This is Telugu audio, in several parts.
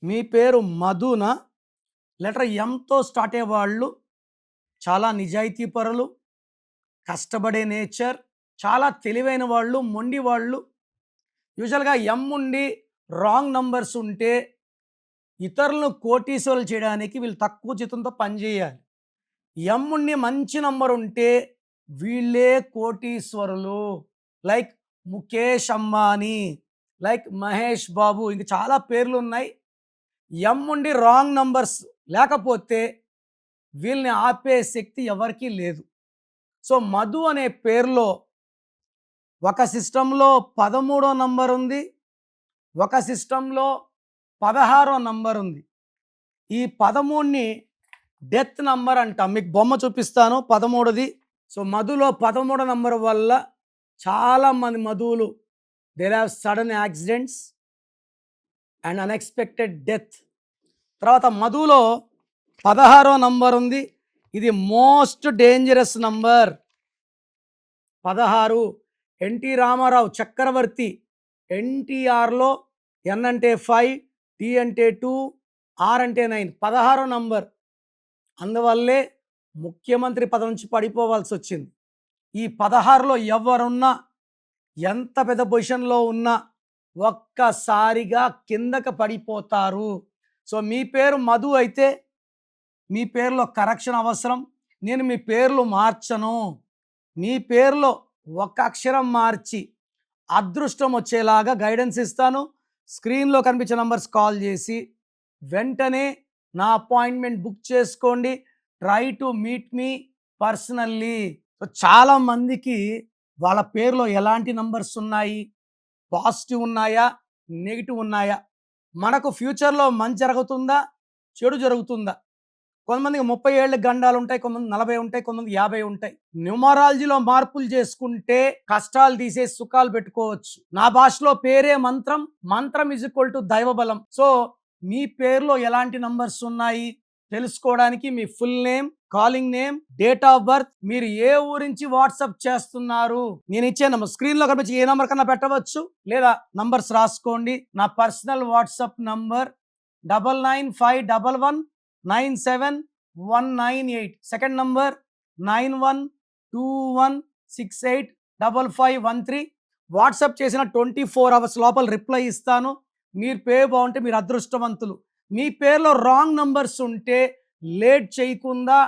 మీ పేరు మధునా? లెటర్ ఎంతో స్టార్ట్ అయ్యే వాళ్ళు చాలా నిజాయితీపరులు, కష్టపడే నేచర్, చాలా తెలివైన వాళ్ళు, మొండి వాళ్ళు. యూజువల్‌గా ఎం ఉండి రాంగ్ నంబర్స్ ఉంటే ఇతరులను కోటీశ్వరులు చేయడానికి వీళ్ళు తక్కువ జీతంతో పనిచేయాలి. ఎం ఉండి మంచి నంబర్ ఉంటే వీళ్ళే కోటీశ్వరులు. లైక్ ముఖేష్ అంబానీ, లైక్ మహేష్ బాబు, ఇంక చాలా పేర్లున్నాయి. ఎం ఉండి రాంగ్ నంబర్స్ లేకపోతే వీళ్ళని ఆపే శక్తి ఎవరికీ లేదు. సో మధు అనే పేరులో ఒక సిస్టంలో 13 నంబర్ ఉంది, ఒక సిస్టంలో 16 నంబర్ ఉంది. ఈ 13ని డెత్ నంబర్ అంటాం. మీకు బొమ్మ చూపిస్తాను 13ది. సో మధులో 13 నంబర్ వల్ల చాలామంది మధువులు there have sudden accidents and unexpected death. తర్వాత మధులో 16 నంబర్ ఉంది. ఇది most dangerous number 16. NT Ramarao Chakravarthy, ఎన్టీఆర్లో ఎన్ అంటే 5, టీ అంటే 2, ఆర్ అంటే 9, 16 నంబర్. అందువల్లే ముఖ్యమంత్రి పదవి నుంచి పడిపోవాల్సి వచ్చింది. ఈ 16లో ఎవరున్నా, ఎంత పెద్ద పొజిషన్లో ఉన్నా ఒక్కసారిగా కిందకి పడిపోతారు. సో మీ పేరు మధు అయితే మీ పేరులో కరెక్షన్ అవసరం. నేను మీ పేర్లు మార్చను. మీ పేరులో ఒక అక్షరం మార్చి అదృష్టం వచ్చేలాగా గైడెన్స్ ఇస్తాను. స్క్రీన్లో కనిపించే నంబర్స్ కాల్ చేసి వెంటనే నా అపాయింట్మెంట్ బుక్ చేసుకోండి. Try to meet me personally. So చాలామందికి వాళ్ళ పేరులో ఎలాంటి నంబర్స్ ఉన్నాయి, పాజిటివ్ ఉన్నాయా, నెగిటివ్ ఉన్నాయా, మనకు ఫ్యూచర్లో మంచి జరుగుతుందా, చెడు జరుగుతుందా. కొంతమందికి 30 ఏళ్ళ గండాలు ఉంటాయి, కొంతమంది 40 ఉంటాయి, కొంతమంది 50 ఉంటాయి. న్యూమరాలజీలో మార్పులు చేసుకుంటే కష్టాలు తీసేసి సుఖాలు పెట్టుకోవచ్చు. నా భాషలో పేరే మంత్రం, మంత్రం ఈజ్ ఈక్వల్ టు దైవబలం. సో మీ పేరులో ఎలాంటి నంబర్స్ ఉన్నాయి తెలుసుకోవడానికి మీ full name, calling name, date of birth, మీరు ఏ ఊరించి వాట్సాప్ చేస్తున్నారు, నేను ఇచ్చే నంబర్ స్క్రీన్ లో కనిపించి ఏ నంబర్ కన్నా పెట్టవచ్చు, లేదా నంబర్స్ రాసుకోండి. నా personal WhatsApp number 9951971998. Second number 9121685513. WhatsApp చేసిన 24 hours లోపల రిప్లై ఇస్తాను. మీరు పేరు బాగుంటే మీరు అదృష్టవంతులు. మీ పేరులో రాంగ్ నంబర్స్ ఉంటే లేట్ చేయకుండా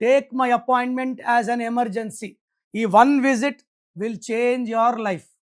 take my appointment as an emergency. ఈ 1 visit will change your life.